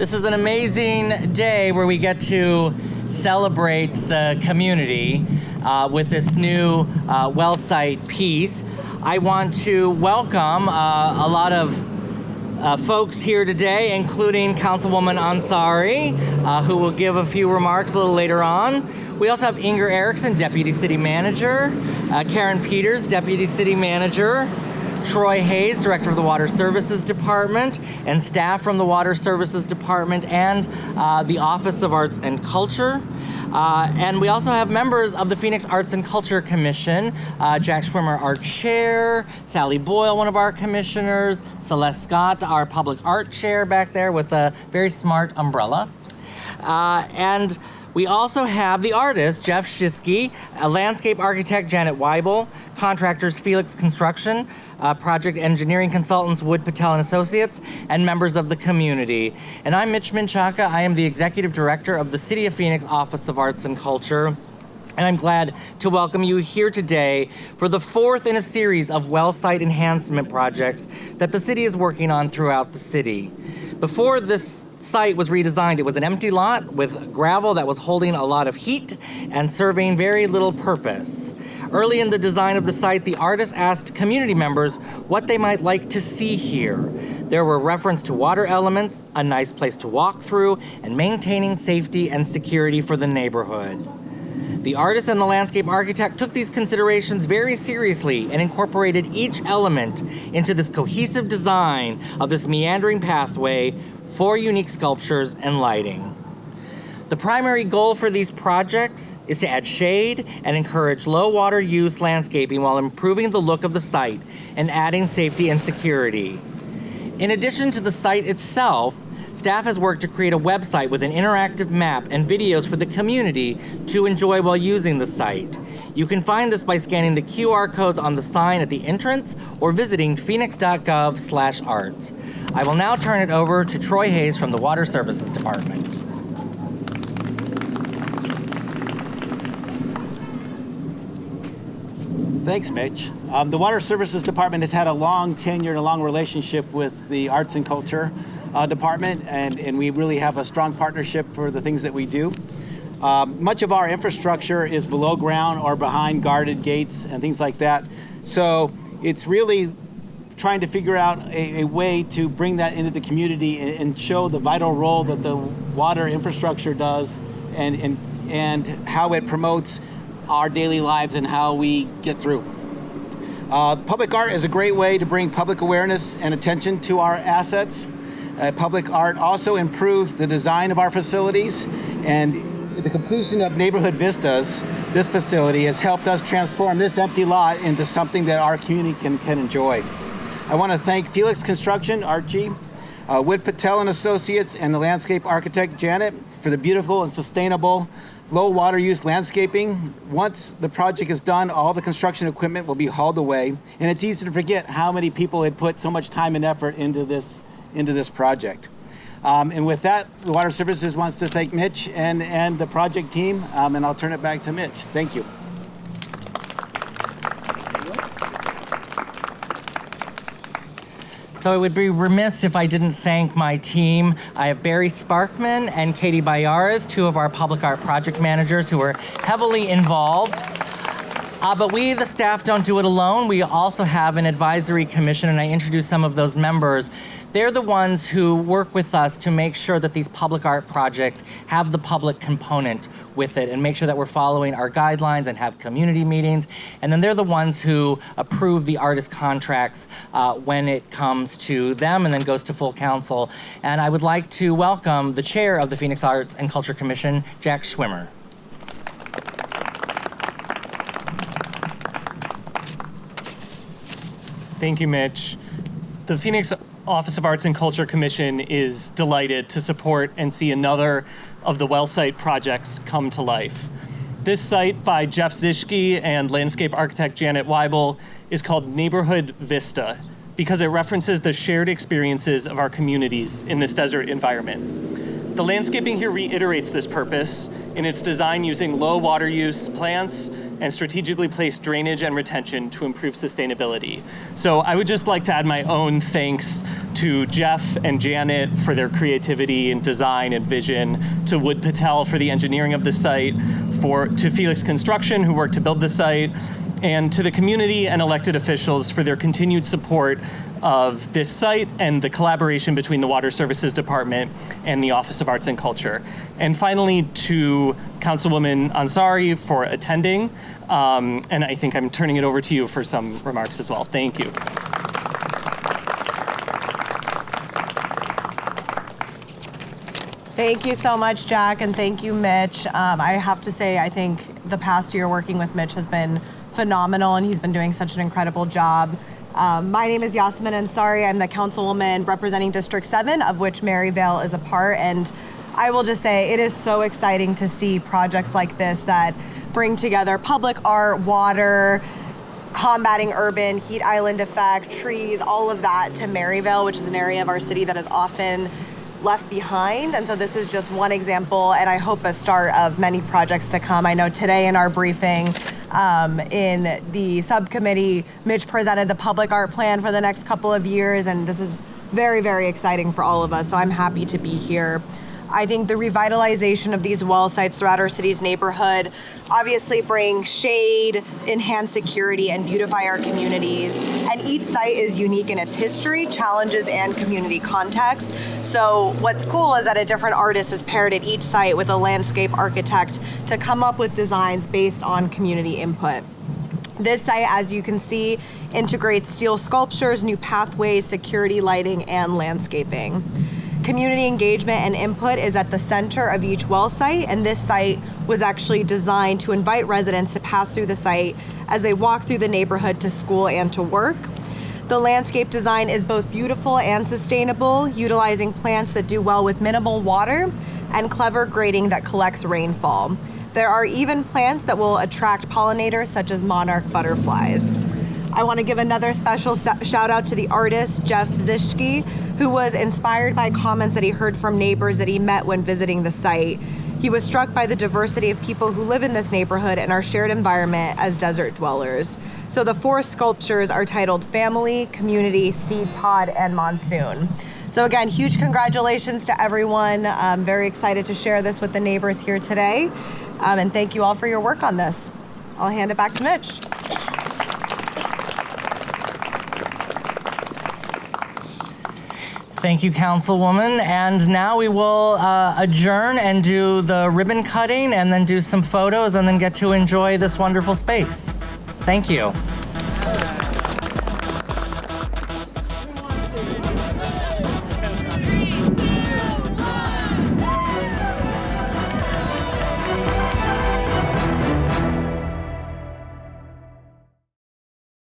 This is an amazing day where we get to celebrate the community with this new well site piece. I want to welcome a lot of folks here today, including Councilwoman Ansari, who will give a few remarks a little later on. We also have Inger Erickson, Deputy City Manager, Karen Peters, Deputy City Manager, Troy Hayes, Director of the Water Services Department, and staff from the Water Services Department and the Office of Arts and Culture. And we also have members of the Phoenix Arts and Culture Commission, Jack Schwimmer, our chair, Sally Boyle, one of our commissioners, Celeste Scott, our public art chair back there with a very smart umbrella. And we also have the artist, Jeff Zischke, a landscape architect, Janet Waibel, contractors, Felix Construction, project engineering consultants, Wood Patel and Associates, and members of the community. And I'm Mitch Minchaka. I am the Executive Director of the City of Phoenix Office of Arts and Culture. And I'm glad to welcome you here today for the fourth in a series of well site enhancement projects that the city is working on throughout the city. Before this site was redesigned, it was an empty lot with gravel that was holding a lot of heat and serving very little purpose. Early in the design of the site, the artist asked community members what they might like to see here. There were reference to water elements, a nice place to walk through, and maintaining safety and security for the neighborhood. The artist and the landscape architect took these considerations very seriously and incorporated each element into this cohesive design of this meandering pathway, 4 unique sculptures, and lighting. The primary goal for these projects is to add shade and encourage low water use landscaping while improving the look of the site and adding safety and security. In addition to the site itself, staff has worked to create a website with an interactive map and videos for the community to enjoy while using the site. You can find this by scanning the QR codes on the sign at the entrance or visiting Phoenix.gov/arts. I will now turn it over to Troy Hayes from the Water Services Department. Thanks, Mitch. The Water Services Department has had a long tenure and a long relationship with the Arts and Culture Department, and we really have a strong partnership for the things that we do. Much of our infrastructure is below ground or behind guarded gates and things like that. So it's really trying to figure out a way to bring that into the community and show the vital role that the water infrastructure does and how it promotes our daily lives and how we get through. Public art is a great way to bring public awareness and attention to our assets. Public art also improves the design of our facilities, and the completion of Neighborhood Vistas, this facility, has helped us transform this empty lot into something that our community can enjoy. I want to thank Felix Construction, Archie, Wood Patel and Associates, and the landscape architect, Janet, for the beautiful and sustainable low water use landscaping. Once the project is done, all the construction equipment will be hauled away, and it's easy to forget how many people had put so much time and effort into this project. And with that, the Water Services wants to thank Mitch and the project team, and I'll turn it back to Mitch. Thank you. So I would be remiss if I didn't thank my team. I have Barry Sparkman and Katie Bayaras, 2 of our public art project managers who are heavily involved. But we, the staff, don't do it alone. We also have an advisory commission, and I introduced some of those members. They're the ones who work with us to make sure that these public art projects have the public component with it and make sure that we're following our guidelines and have community meetings. And then they're the ones who approve the artist contracts when it comes to them and then goes to full council. And I would like to welcome the chair of the Phoenix Arts and Culture Commission, Jack Schwimmer. Thank you, Mitch. The Phoenix Office of Arts and Culture Commission is delighted to support and see another of the well site projects come to life. This site by Jeff Zischke and landscape architect Janet Waibel is called Neighborhood Vista because it references the shared experiences of our communities in this desert environment. The landscaping here reiterates this purpose in its design using low water use plants and strategically placed drainage and retention to improve sustainability. So I would just like to add my own thanks to Jeff and Janet for their creativity and design and vision, to Wood Patel for the engineering of the site, to Felix Construction who worked to build the site, and to the community and elected officials for their continued support of this site and the collaboration between the Water Services Department and the Office of Arts and Culture. And finally, to Councilwoman Ansari for attending. And I think I'm turning it over to you for some remarks as well. Thank you. Thank you so much, Jack, and thank you, Mitch. I have to say, I think the past year working with Mitch has been phenomenal, and he's been doing such an incredible job. My name is Yasmin Ansari. I'm the councilwoman representing District 7, of which Maryvale is a part, and I will just say it is so exciting to see projects like this that bring together public art, water, combating urban heat island effect, trees, all of that to Maryvale, which is an area of our city that is often left behind. And so this is just one example, and I hope a start of many projects to come. I know today in our briefing in the subcommittee, Mitch presented the public art plan for the next couple of years, and this is very, very exciting for all of us, so I'm happy to be here. I think the revitalization of these well sites throughout our city's neighborhood obviously bring shade, enhance security, and beautify our communities. And each site is unique in its history, challenges, and community context. So what's cool is that a different artist is paired at each site with a landscape architect to come up with designs based on community input. This site, as you can see, integrates steel sculptures, new pathways, security lighting, and landscaping. Community engagement and input is at the center of each well site, and this site was actually designed to invite residents to pass through the site as they walk through the neighborhood to school and to work. The landscape design is both beautiful and sustainable, utilizing plants that do well with minimal water and clever grading that collects rainfall. There are even plants that will attract pollinators such as monarch butterflies. I want to give another special shout out to the artist, Jeff Zischke, who was inspired by comments that he heard from neighbors that he met when visiting the site. He was struck by the diversity of people who live in this neighborhood and our shared environment as desert dwellers. So the 4 sculptures are titled Family, Community, Seed Pod, and Monsoon. So again, huge congratulations to everyone. I'm very excited to share this with the neighbors here today. And thank you all for your work on this. I'll hand it back to Mitch. Thank you, Councilwoman. And now we will adjourn and do the ribbon cutting and then do some photos and then get to enjoy this wonderful space. Thank you.